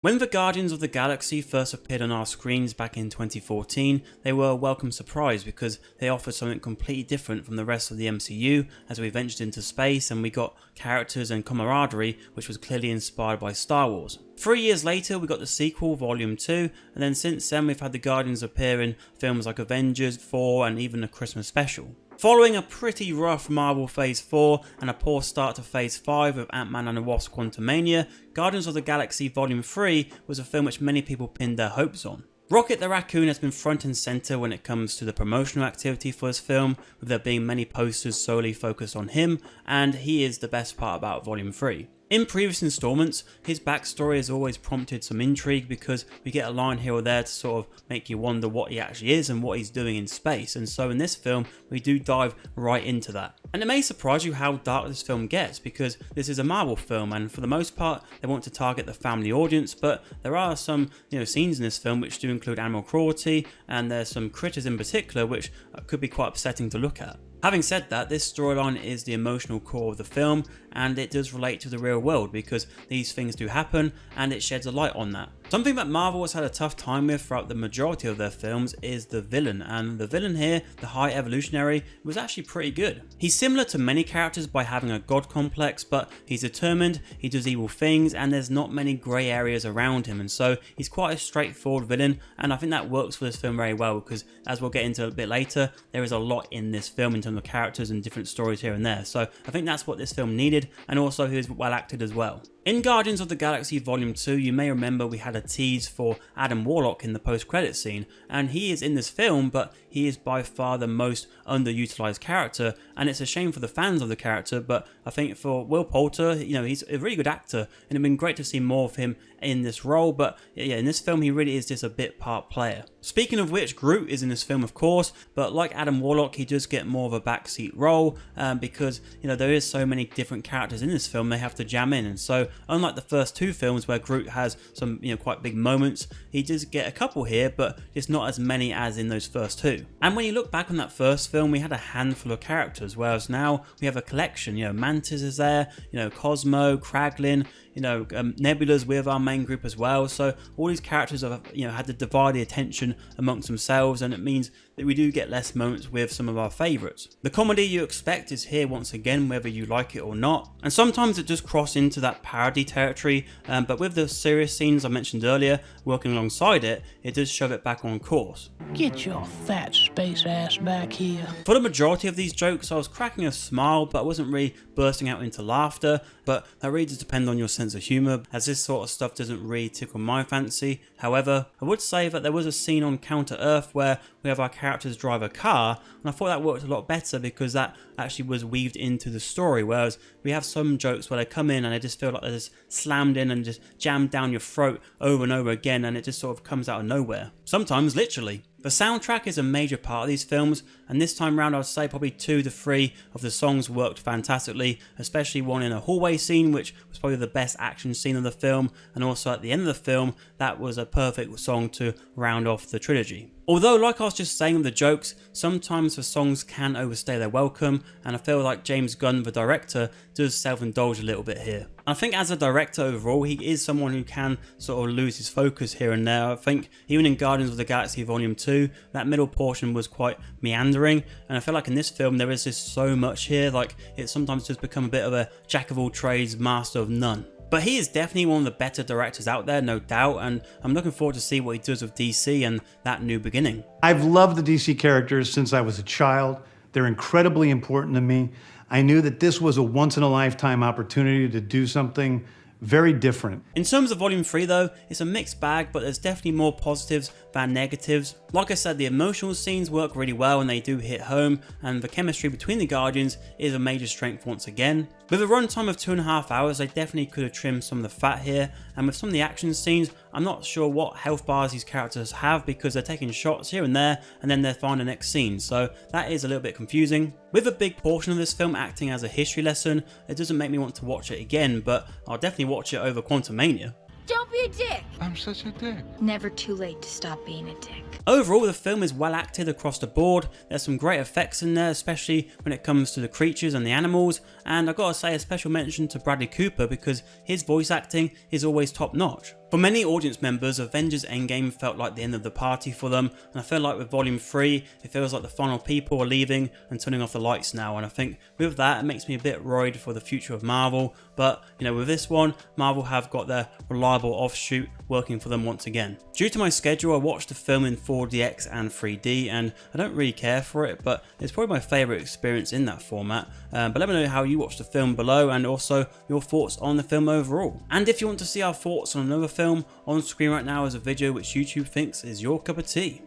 When the Guardians of the Galaxy first appeared on our screens back in 2014, they were a welcome surprise because they offered something completely different from the rest of the MCU as we ventured into space and we got characters and camaraderie which was clearly inspired by Star Wars. 3 years later we got the sequel, Volume 2, and then since then we've had the Guardians appear in films like Avengers, Thor and even a Christmas special. Following a pretty rough Marvel Phase 4 and a poor start to Phase 5 with Ant-Man and the Wasp: Quantumania, Guardians of the Galaxy Volume 3 was a film which many people pinned their hopes on. Rocket the Raccoon has been front and centre when it comes to the promotional activity for this film, with there being many posters solely focused on him, and he is the best part about Volume 3. In previous installments, his backstory has always prompted some intrigue because we get a line here or there to sort of make you wonder what he actually is and what he's doing in space, and so in this film we do dive right into that. And it may surprise you how dark this film gets because this is a Marvel film and for the most part they want to target the family audience, but there are some scenes in this film which do include animal cruelty and there's some critters in particular which could be quite upsetting to look at. Having said that, this storyline is the emotional core of the film and it does relate to the real world because these things do happen and it sheds a light on that. Something that Marvel has had a tough time with throughout the majority of their films is the villain, and the villain here, the High Evolutionary, was actually pretty good. He's similar to many characters by having a god complex, but he's determined, he does evil things and there's not many grey areas around him, and so he's quite a straightforward villain, and I think that works for this film very well because as we'll get into a bit later, there is a lot in this film in terms of characters and different stories here and there, so I think that's what this film needed, and also he was well acted as well. In Guardians of the Galaxy Volume 2, you may remember we had a tease for Adam Warlock in the post-credit scene, and he is in this film, but he is by far the most underutilized character, and it's a shame for the fans of the character, but I think for Will Poulter, he's a really good actor, and it'd been great to see more of him in this role, but yeah, in this film he really is just a bit part player. Speaking of which, Groot is in this film of course, but like Adam Warlock he does get more of a backseat role because there is so many different characters in this film they have to jam in, and so unlike the first two films where Groot has some quite big moments, he does get a couple here but just not as many as in those first two. And when you look back on that first film we had a handful of characters, whereas now we have a collection. Mantis is there, Cosmo, Kraglin, Nebula's with our main group as well, so all these characters have had to divide the attention amongst themselves, and it means that we do get less moments with some of our favourites. The comedy you expect is here once again whether you like it or not, and sometimes it does cross into that parody territory, but with the serious scenes I mentioned earlier working alongside it, it does shove it back on course. Get your fat space ass back here. For the majority of these jokes I was cracking a smile but I wasn't really bursting out into laughter, but that really does depend on your sense of humour as this sort of stuff doesn't really tickle my fancy. However, I would say that there was a scene on Counter Earth where we have our characters drive a car, and I thought that worked a lot better because that actually was weaved into the story, whereas we have some jokes where they come in and they just feel like they're just slammed in and just jammed down your throat over and over again, and it just sort of comes out of nowhere. Sometimes literally. The soundtrack is a major part of these films, and this time round I would say probably 2 to 3 of the songs worked fantastically, especially one in a hallway scene which was probably the best action scene of the film, and also at the end of the film that was a perfect song to round off the trilogy. Although, like I was just saying with the jokes, sometimes the songs can overstay their welcome, and I feel like James Gunn, the director, does self-indulge a little bit here. I think as a director overall, he is someone who can sort of lose his focus here and there. I think even in Guardians of the Galaxy Volume 2, that middle portion was quite meandering, and I feel like in this film there is just so much here, like it sometimes just become a bit of a jack of all trades, master of none. But he is definitely one of the better directors out there, no doubt, and I'm looking forward to see what he does with DC and that new beginning. I've loved the DC characters since I was a child. They're incredibly important to me. I knew that this was a once-in-a-lifetime opportunity to do something very different. In terms of Volume 3 though, it's a mixed bag, but there's definitely more positives than negatives. Like I said, the emotional scenes work really well and they do hit home, and the chemistry between the Guardians is a major strength once again. With a runtime of 2.5 hours, they definitely could have trimmed some of the fat here, and with some of the action scenes, I'm not sure what health bars these characters have because they're taking shots here and there and then they're finding the next scene, so that is a little bit confusing. With a big portion of this film acting as a history lesson, it doesn't make me want to watch it again, but I'll definitely watch it over Quantumania. Don't be a dick! I'm such a dick. Never too late to stop being a dick. Overall, the film is well acted across the board. There's some great effects in there, especially when it comes to the creatures and the animals, and I've got to say a special mention to Bradley Cooper because his voice acting is always top notch. For many audience members, Avengers Endgame felt like the end of the party for them, and I feel like with Volume 3, it feels like the final people are leaving and turning off the lights now, and I think with that, it makes me a bit worried for the future of Marvel, but you know, with this one, Marvel have got their reliable offshoot working for them once again. Due to my schedule, I watched the film in 4DX and 3D, and I don't really care for it, but it's probably my favourite experience in that format. But let me know how you watched the film below, and also your thoughts on the film overall. And if you want to see our thoughts on another film, on screen right now is a video which YouTube thinks is your cup of tea.